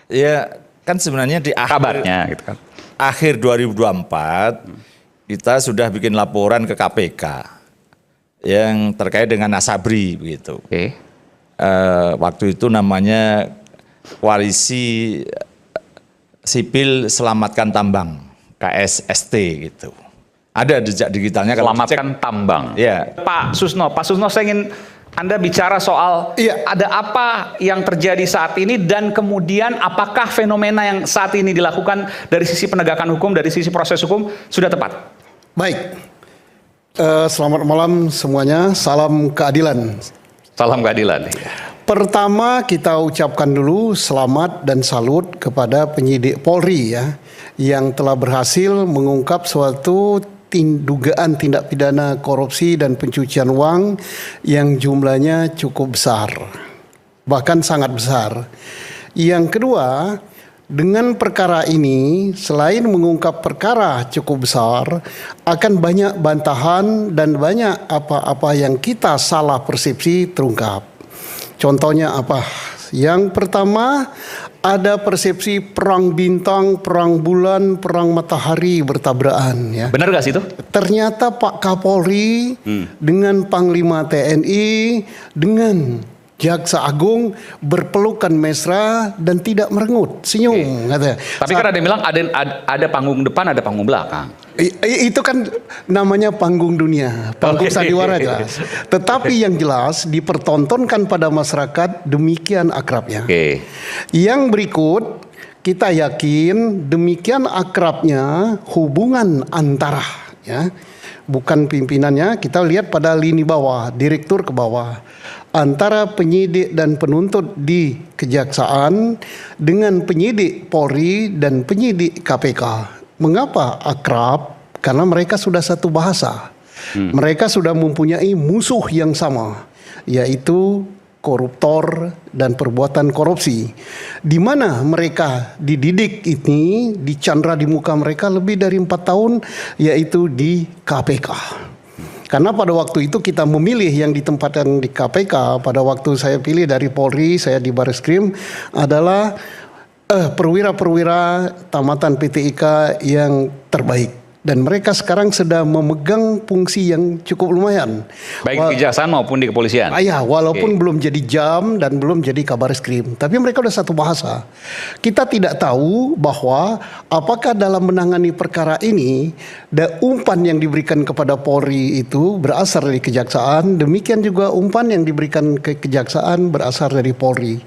Ya kan sebenarnya di Kabarnya gitu kan. akhir 2024 kita sudah bikin laporan ke KPK yang terkait dengan Asabri begitu. Oke. Waktu itu namanya Koalisi Sipil Selamatkan Tambang, KSST gitu. Ada jejak digitalnya kalau Selamatkan tambang. Ya. Pak Susno, saya ingin Anda bicara soal ada apa yang terjadi saat ini dan kemudian apakah fenomena yang saat ini dilakukan dari sisi penegakan hukum, dari sisi proses hukum sudah tepat? Baik, selamat malam semuanya, salam keadilan. Salam keadilan. Pertama kita ucapkan dulu selamat dan salut kepada penyidik Polri ya, yang telah berhasil mengungkap suatu dugaan tindak pidana korupsi dan pencucian uang yang jumlahnya cukup besar, bahkan sangat besar. Yang kedua, dengan perkara ini selain mengungkap perkara cukup besar, akan banyak bantahan dan banyak apa-apa yang kita salah persepsi terungkap. Contohnya apa? Yang pertama, ada persepsi perang bintang, perang bulan, perang matahari bertabrakan ya. Benar gak sih itu? Ternyata Pak Kapolri dengan Panglima TNI dengan Jaksa Agung berpelukan mesra dan tidak merengut, senyum katanya. Tapi kan ada yang bilang ada panggung depan, ada panggung belakang. Itu kan namanya panggung dunia, panggung sandiwara jelas. Tetapi yang jelas dipertontonkan pada masyarakat demikian akrabnya. Yang berikut, kita yakin demikian akrabnya hubungan antara ya, bukan pimpinannya, kita lihat pada lini bawah, direktur ke bawah, antara penyidik dan penuntut di kejaksaan dengan penyidik Polri dan penyidik KPK. Mengapa akrab? Karena mereka sudah satu bahasa. Mereka sudah mempunyai musuh yang sama, yaitu koruptor dan perbuatan korupsi. Di mana mereka dididik ini, dicandra di muka mereka lebih dari 4 tahun, yaitu di KPK. Karena pada waktu itu kita memilih yang ditempatkan di KPK, pada waktu saya pilih dari Polri, saya di Barreskrim, adalah perwira-perwira tamatan PTIK yang terbaik. Dan mereka sekarang sedang memegang fungsi yang cukup lumayan. Baik di kejaksaan maupun di kepolisian. Ya, walaupun belum jadi jam dan belum jadi kabar skrim, tapi mereka udah satu bahasa. Kita tidak tahu bahwa apakah dalam menangani perkara ini, umpan yang diberikan kepada Polri itu berasal dari kejaksaan, demikian juga umpan yang diberikan ke kejaksaan berasal dari Polri.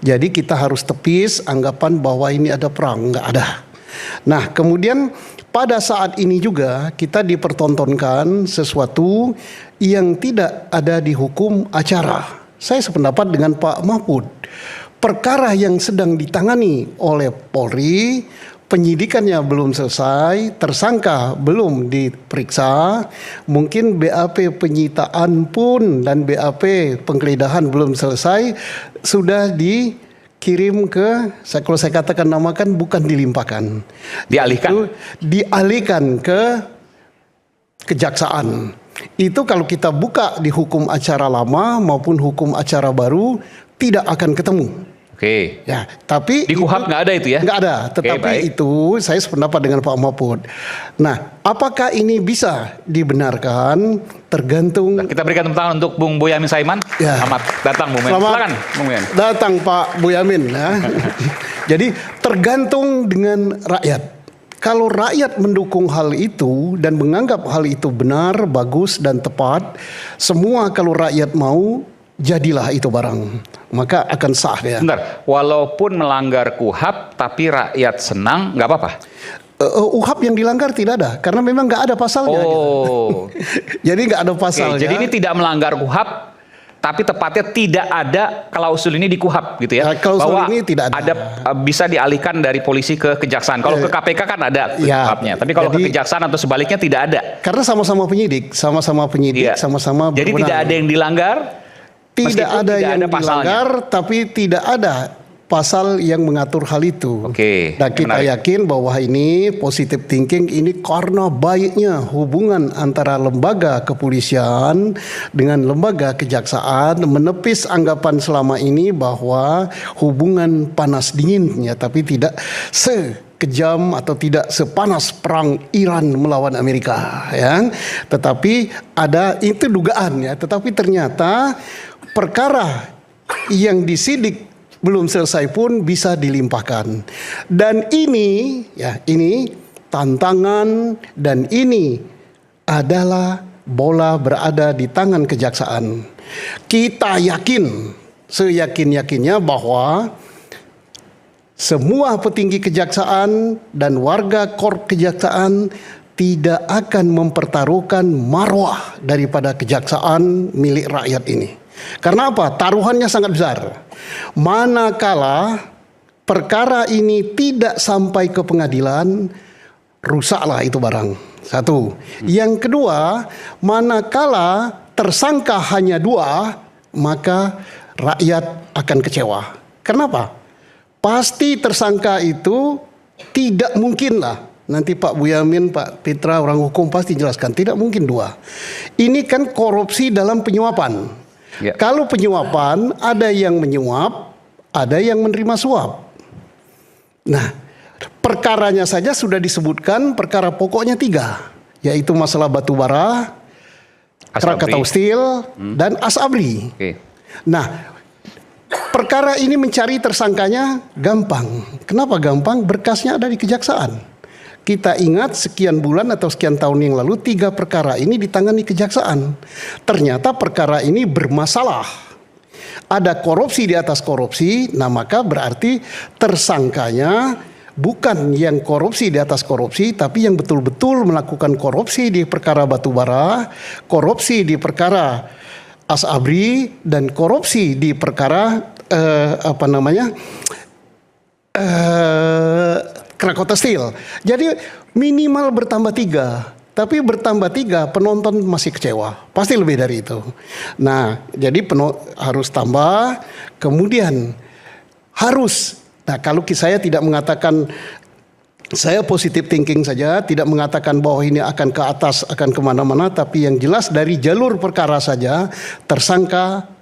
Jadi kita harus tepis anggapan bahwa ini ada perang, nggak ada. Nah, kemudian pada saat ini juga kita dipertontonkan sesuatu yang tidak ada di hukum acara. Saya sependapat dengan Pak Mahfud. Perkara yang sedang ditangani oleh Polri, penyidikannya belum selesai, tersangka belum diperiksa, mungkin BAP penyitaan pun dan BAP penggeledahan belum selesai, sudah dikirim ke, kalau saya katakan namakan bukan dilimpahkan, dialihkan ke kejaksaan. Itu kalau kita buka di hukum acara lama maupun hukum acara baru tidak akan ketemu. Ya, tapi di KUHAP nggak ada itu ya? Nggak ada. Tetapi itu saya sependapat dengan Pak Mahfud. Nah, apakah ini bisa dibenarkan? Tergantung. Kita berikan tepuk tangan untuk Bung Boyamin Saiman. Selamat datang Bung Boyamin. Silakan Bung Boyamin. Datang Pak Boyamin. Ya. Jadi tergantung dengan rakyat. Kalau rakyat mendukung hal itu dan menganggap hal itu benar, bagus dan tepat, semua kalau rakyat mau, jadilah itu barang, maka akan sah ya. Bentar, walaupun melanggar KUHAP tapi rakyat senang, nggak apa-apa? UHAP yang dilanggar tidak ada, karena memang nggak ada pasalnya. Oh, gitu. Jadi nggak ada pasalnya. Jadi ini tidak melanggar KUHAP, tapi tepatnya tidak ada klausul ini di KUHAP gitu ya? Klausul bahwa ini tidak ada. Bisa dialihkan dari polisi ke kejaksaan. Kalau ke KPK kan ada KUHAP-nya, tapi kalau ke kejaksaan atau sebaliknya tidak ada. Karena sama-sama penyidik, sama-sama berwenang. Jadi tidak ada yang dilanggar. Tidak ada yang dilanggar, tapi tidak ada pasal yang mengatur hal itu. Oke. Dan kita yakin bahwa ini positive thinking ini karena baiknya hubungan antara lembaga kepolisian dengan lembaga kejaksaan menepis anggapan selama ini bahwa hubungan panas dinginnya, tapi tidak sekejam atau tidak sepanas perang Iran melawan Amerika, ya. Tetapi ada itu dugaan, ya. Tetapi ternyata perkara yang disidik belum selesai pun bisa dilimpahkan. Dan ini, ya, ini tantangan dan ini adalah bola berada di tangan kejaksaan. Kita yakin, seyakin-yakinnya bahwa semua petinggi kejaksaan dan warga korp kejaksaan tidak akan mempertaruhkan marwah daripada kejaksaan milik rakyat ini. Karena apa? Taruhannya sangat besar. Manakala perkara ini tidak sampai ke pengadilan, rusaklah itu barang. Satu. Yang kedua, manakala tersangka hanya 2, maka rakyat akan kecewa. Kenapa? Pasti tersangka itu tidak mungkin lah. Nanti Pak Boyamin, Pak Pitra, orang hukum pasti jelaskan. Tidak mungkin 2. Ini kan korupsi dalam penyuapan. Ya. Kalau penyuapan, ada yang menyuap, ada yang menerima suap. Nah, perkaranya saja sudah disebutkan, perkara pokoknya 3, yaitu masalah batubara, Krakatau Steel, dan Asabri. Okay. Nah, perkara ini mencari tersangkanya gampang. Kenapa gampang? Berkasnya ada di kejaksaan. Kita ingat sekian bulan atau sekian tahun yang lalu 3 perkara ini ditangani kejaksaan. Ternyata perkara ini bermasalah. Ada korupsi di atas korupsi, nah maka berarti tersangkanya bukan yang korupsi di atas korupsi, tapi yang betul-betul melakukan korupsi di perkara batubara, korupsi di perkara Asabri, dan korupsi di perkara Krakatau Steel. Jadi minimal bertambah 3. Tapi bertambah 3 penonton masih kecewa. Pasti lebih dari itu. Nah, jadi harus tambah. Kemudian harus. Nah, kalau saya tidak mengatakan, saya positive thinking saja, tidak mengatakan bahwa ini akan ke atas, akan kemana-mana. Tapi yang jelas dari jalur perkara saja, tersangka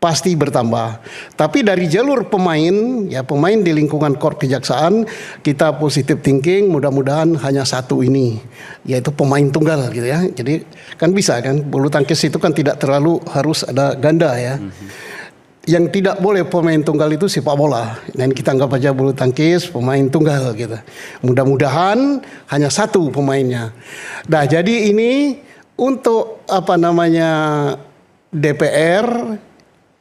pasti bertambah. Tapi dari jalur pemain, ya pemain di lingkungan korp kejaksaan, kita positive thinking, mudah-mudahan hanya 1 ini, yaitu pemain tunggal gitu ya. Jadi kan bisa kan, bulu tangkis itu kan tidak terlalu harus ada ganda ya. Yang tidak boleh pemain tunggal itu sepak bola. Dan kita anggap aja bulu tangkis pemain tunggal gitu. Mudah-mudahan hanya 1 pemainnya. Nah, jadi ini untuk DPR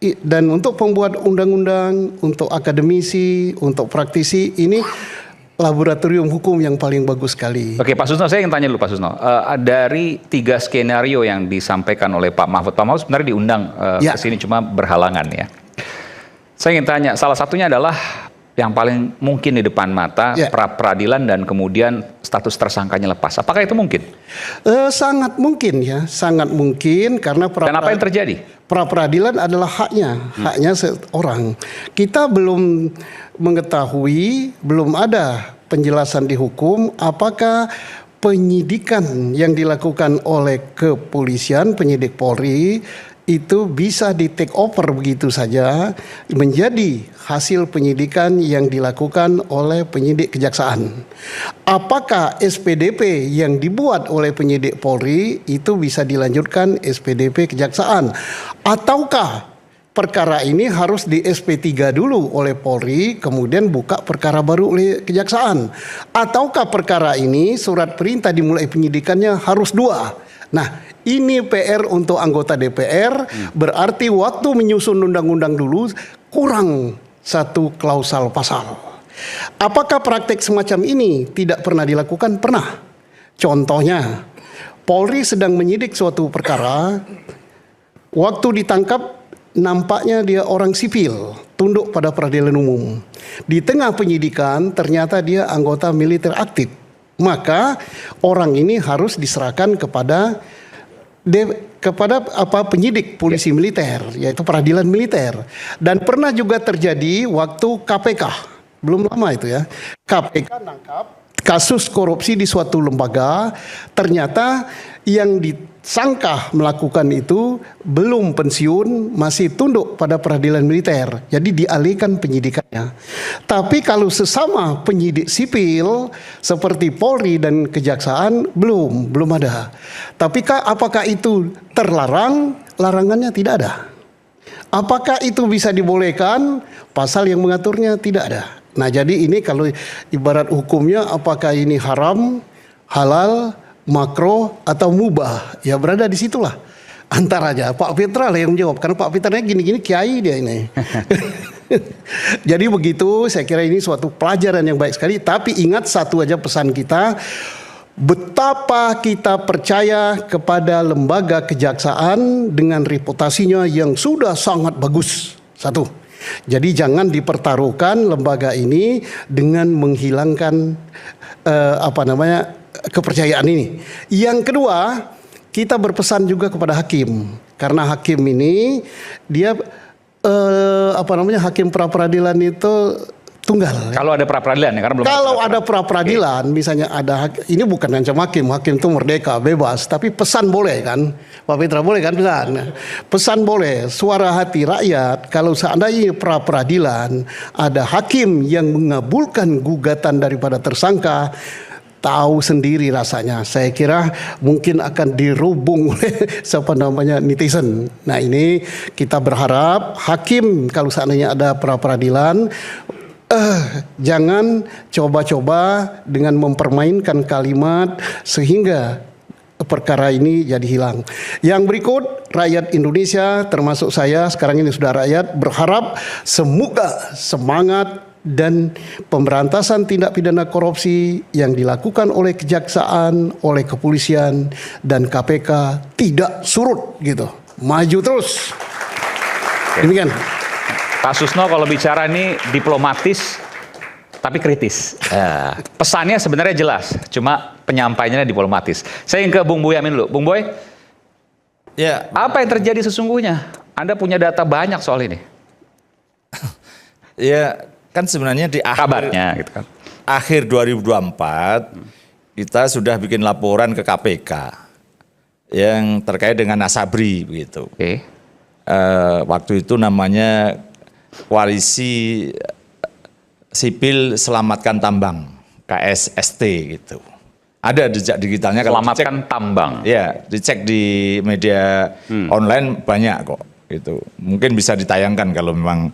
dan untuk pembuat undang-undang, untuk akademisi, untuk praktisi, ini laboratorium hukum yang paling bagus sekali. Oke, Pak Susno, saya ingin tanya dulu Pak Susno. Dari 3 skenario yang disampaikan oleh Pak Mahfud sebenarnya diundang ke sini cuma berhalangan ya. Saya ingin tanya, salah satunya adalah yang paling mungkin di depan mata, pra-peradilan dan kemudian status tersangkanya lepas. Apakah itu mungkin? Sangat mungkin ya, sangat mungkin karena dan apa yang terjadi? Pra-peradilan adalah haknya seorang. Kita belum mengetahui, belum ada penjelasan di hukum apakah penyidikan yang dilakukan oleh kepolisian, penyidik Polri itu bisa di take over begitu saja menjadi hasil penyidikan yang dilakukan oleh penyidik kejaksaan. Apakah SPDP yang dibuat oleh penyidik Polri itu bisa dilanjutkan SPDP kejaksaan? Ataukah perkara ini harus di SP3 dulu oleh Polri, kemudian buka perkara baru oleh kejaksaan? Ataukah perkara ini surat perintah dimulai penyidikannya harus 2? Nah, ini PR untuk anggota DPR, berarti waktu menyusun undang-undang dulu kurang 1 klausal pasal. Apakah praktek semacam ini tidak pernah dilakukan? Pernah. Contohnya, Polri sedang menyidik suatu perkara, waktu ditangkap nampaknya dia orang sipil, tunduk pada peradilan umum. Di tengah penyidikan ternyata dia anggota militer aktif. Maka orang ini harus diserahkan kepada kepada penyidik polisi militer, yaitu peradilan militer. Dan pernah juga terjadi waktu KPK, belum lama itu ya, KPK nangkap kasus korupsi di suatu lembaga, ternyata yang disangka melakukan itu belum pensiun, masih tunduk pada peradilan militer, jadi dialihkan penyidikannya. Tapi kalau sesama penyidik sipil seperti Polri dan Kejaksaan belum ada. Tapi apakah itu terlarang? Larangannya tidak ada. Apakah itu bisa dibolehkan? Pasal yang mengaturnya tidak ada. Nah, jadi ini kalau ibarat hukumnya, apakah ini haram, halal, makro atau mubah, ya berada di situlah antaranya. Pak Fitra lah yang menjawab, karena Pak Fitranya gini-gini kiai dia ini. Jadi begitu, saya kira ini suatu pelajaran yang baik sekali. Tapi ingat satu aja pesan kita, betapa kita percaya kepada lembaga kejaksaan dengan reputasinya yang sudah sangat bagus. Satu. Jadi jangan dipertaruhkan lembaga ini dengan menghilangkan kepercayaan ini. Yang kedua, kita berpesan juga kepada hakim, karena hakim ini dia hakim pra peradilan itu tunggal. Kalau ada pra peradilan ya, karena belum. Kalau ada pra peradilan, misalnya ini bukan ngancam hakim itu merdeka, bebas, tapi pesan boleh kan, Pak Fitra boleh kan pesan boleh, suara hati rakyat. Kalau seandainya pra peradilan ada hakim yang mengabulkan gugatan daripada tersangka, tahu sendiri rasanya. Saya kira mungkin akan dirubung oleh netizen. Nah, ini kita berharap hakim kalau seandainya ada pra peradilan, jangan coba-coba dengan mempermainkan kalimat sehingga perkara ini jadi hilang. Yang berikut, rakyat Indonesia termasuk saya sekarang ini sudah rakyat, berharap semoga semangat dan pemberantasan tindak pidana korupsi yang dilakukan oleh kejaksaan, oleh kepolisian dan KPK tidak surut gitu. Maju terus. Demikian. Pak Susno kalau bicara ini diplomatis tapi kritis. Pesannya sebenarnya jelas, cuma penyampaiannya diplomatis. Saya ingin ke Bung Boyamin dulu. Bung Boy, ya, apa yang terjadi sesungguhnya? Anda punya data banyak soal ini. Ya, kan sebenarnya di kabarnya gitu kan. Akhir 2024 kita sudah bikin laporan ke KPK yang terkait dengan Asabri begitu. Waktu itu namanya Koalisi Sipil Selamatkan Tambang, KSST gitu. Ada jejak digitalnya. Selamatkan Tambang. Ya, dicek di media online banyak kok gitu. Mungkin bisa ditayangkan kalau memang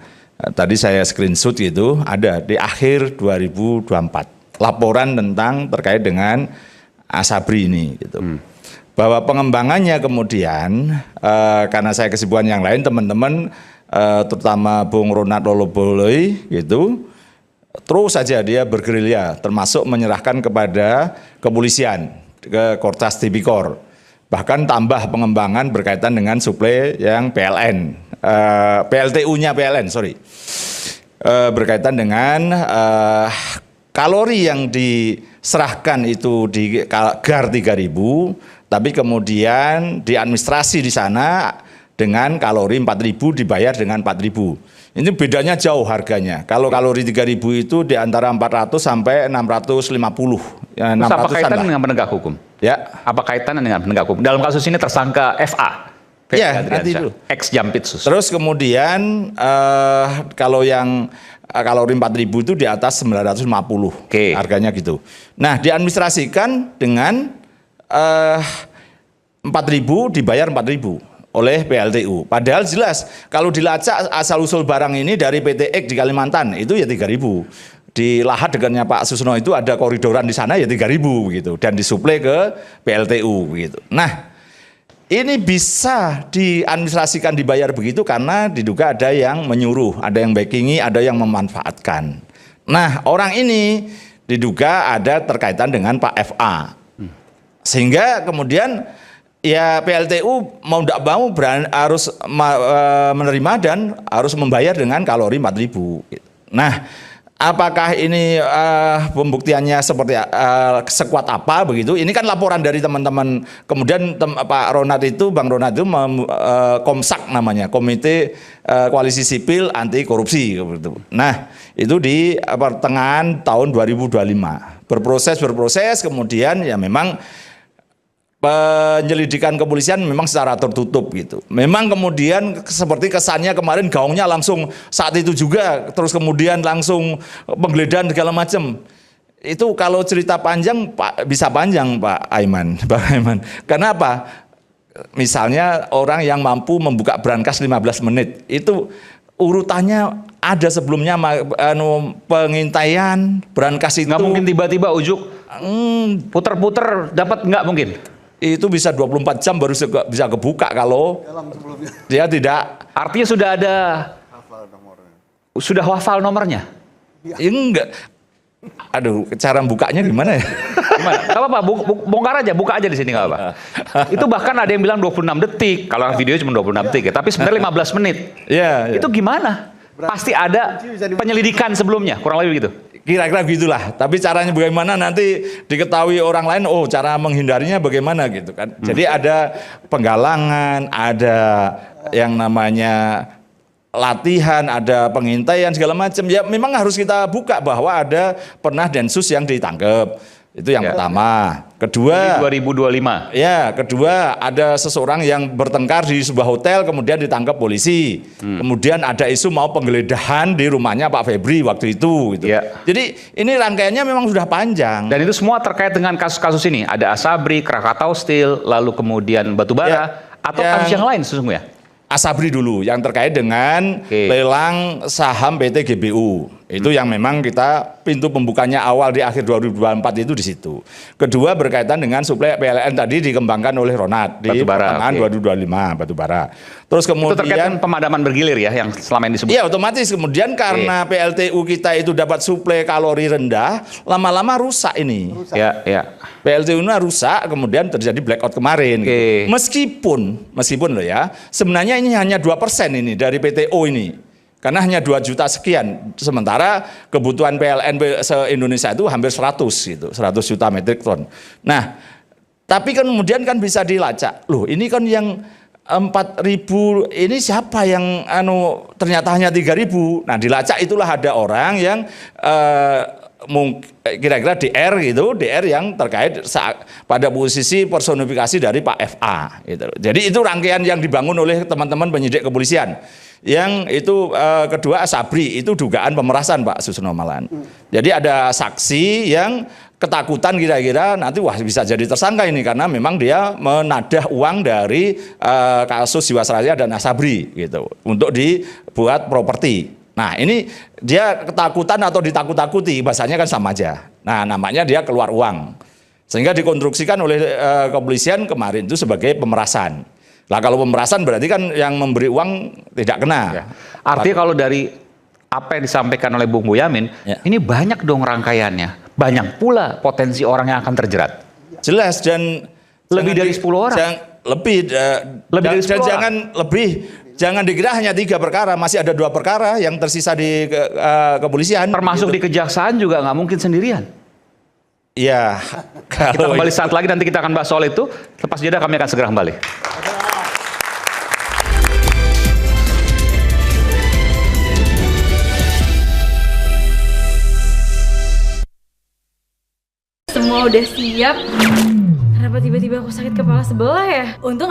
tadi saya screenshot gitu, ada di akhir 2024. Laporan tentang terkait dengan Asabri ini gitu. Bahwa pengembangannya kemudian karena saya kesibukan yang lain, teman-teman terutama Bung Ronald Loloboloi gitu, terus saja dia bergerilya, termasuk menyerahkan kepada kepolisian, ke Kortas Tipikor. Bahkan tambah pengembangan berkaitan dengan suplai yang PLN, PLTU-nya PLN, berkaitan dengan kalori yang diserahkan itu di GAR 3000, tapi kemudian diadministrasi di sana dengan kalori 4.000 dibayar dengan 4.000. Ini bedanya jauh harganya. Kalau kalori 3.000 itu di antara 400 sampai 650. Ya, terus apa kaitannya dengan penegak hukum? Ya. Apa kaitannya dengan penegak hukum? Dalam kasus ini tersangka FA. Ya, nanti dulu. Ex-Jampitsus. Terus kemudian kalau yang kalori 4.000 itu di atas 950. Harganya gitu. Nah, diadministrasikan dengan 4.000 dibayar 4.000 oleh PLTU. Padahal jelas kalau dilacak asal-usul barang ini dari PT X di Kalimantan itu ya 3.000. Di lahat dengannya Pak Susno itu ada koridoran di sana ya 3.000 begitu, dan disuplai ke PLTU begitu. Nah, ini bisa diadministrasikan dibayar begitu karena diduga ada yang menyuruh, ada yang backingi, ada yang memanfaatkan. Nah, orang ini diduga ada terkaitan dengan Pak FA. Sehingga kemudian ya PLTU mau tidak mau harus menerima dan harus membayar dengan kalori 4.000. Nah, apakah ini pembuktiannya seperti sekuat apa begitu? Ini kan laporan dari teman-teman. Kemudian Pak Ronald itu, Bang Ronald itu Komsak namanya, Komite Koalisi Sipil Anti Korupsi. Nah, itu di pertengahan tahun 2025 berproses, kemudian ya memang penyelidikan kepolisian memang secara tertutup gitu. Memang kemudian seperti kesannya kemarin gaungnya langsung saat itu juga, terus kemudian langsung penggeledahan segala macam. Itu kalau cerita panjang bisa panjang Pak Aiman. Kenapa? Misalnya orang yang mampu membuka brankas 15 menit itu urutannya ada sebelumnya pengintaian brankas itu. Nggak mungkin tiba-tiba ujuk puter-puter dapat, nggak mungkin. Itu bisa 24 jam baru bisa kebuka kalau dia tidak. Artinya sudah ada sudah hafal nomornya? Ya, enggak. Aduh, cara bukanya gimana ya? Gimana? Gak apa-apa, bongkar aja, buka aja di sini, gak apa-apa. Itu bahkan ada yang bilang 26 detik, kalau videonya cuma 26 detik ya, tapi sebenarnya 15 menit. Ya, itu gimana? Pasti ada penyelidikan sebelumnya, kurang lebih gitu. Kira-kira gitulah, tapi caranya bagaimana nanti diketahui orang lain, oh cara menghindarinya bagaimana gitu kan. Jadi ada penggalangan, ada yang namanya latihan, ada pengintaian segala macam. Ya memang harus kita buka bahwa ada pernah Densus yang ditangkap. Itu yang pertama. Kedua, 2025. Ya, kedua ada seseorang yang bertengkar di sebuah hotel kemudian ditangkap polisi. Kemudian ada isu mau penggeledahan di rumahnya Pak Febri waktu itu gitu. Jadi ini rangkaiannya memang sudah panjang. Dan itu semua terkait dengan kasus-kasus ini. Ada Asabri, Krakatau Steel, lalu kemudian Batubara, atau kasus yang lain sesungguhnya. Asabri dulu yang terkait dengan lelang saham PT GBU. Itu yang memang kita pintu pembukanya awal di akhir 2024 itu di situ. Kedua berkaitan dengan suplai PLN tadi dikembangkan oleh Ronald di pertengahan 2025 Batubara. Terus kemudian itu terkait dengan pemadaman bergilir ya yang selama ini disebut. Iya, otomatis kemudian karena PLTU kita itu dapat suplai kalori rendah, lama-lama rusak ini. PLTU-nya rusak, kemudian terjadi blackout kemarin. Gitu. Meskipun loh ya, sebenarnya ini hanya 2% ini dari PTO ini. Karena hanya 2 juta sekian, sementara kebutuhan PLN se-Indonesia itu hampir 100 gitu, 100 juta metrik ton. Nah, tapi kan kemudian kan bisa dilacak. Loh, ini kan yang 4.000 ini siapa yang ternyata hanya 3.000. Nah, dilacak itulah ada orang yang kira-kira DR gitu, DR yang terkait pada posisi personifikasi dari Pak FA gitu. Jadi itu rangkaian yang dibangun oleh teman-teman penyidik kepolisian. Yang itu kedua Asabri itu dugaan pemerasan Pak Susno Malan. Jadi ada saksi yang ketakutan kira-kira nanti wah bisa jadi tersangka ini karena memang dia menadah uang dari kasus Jiwasraya dan Asabri gitu untuk dibuat properti. Nah ini dia ketakutan atau ditakut-takuti, bahasanya kan sama aja. Nah namanya dia keluar uang. Sehingga dikonstruksikan oleh kepolisian kemarin itu sebagai pemerasan. Lah kalau pemerasan berarti kan yang memberi uang tidak kena. Artinya kalau dari apa yang disampaikan oleh Bung Boyamin, ini banyak dong rangkaiannya. Banyak pula potensi orang yang akan terjerat. Jelas dan lebih dari 10 orang. Lebih dari 10 orang. Jangan dikira hanya 3 perkara, masih ada 2 perkara yang tersisa di kepolisian. Termasuk gitu. Di kejaksaan juga nggak mungkin sendirian. Iya. Kita kembali saat lagi, nanti kita akan bahas soal itu. Lepas jeda kami akan segera kembali. Semua udah siap. Kenapa tiba-tiba aku sakit kepala sebelah ya? Untung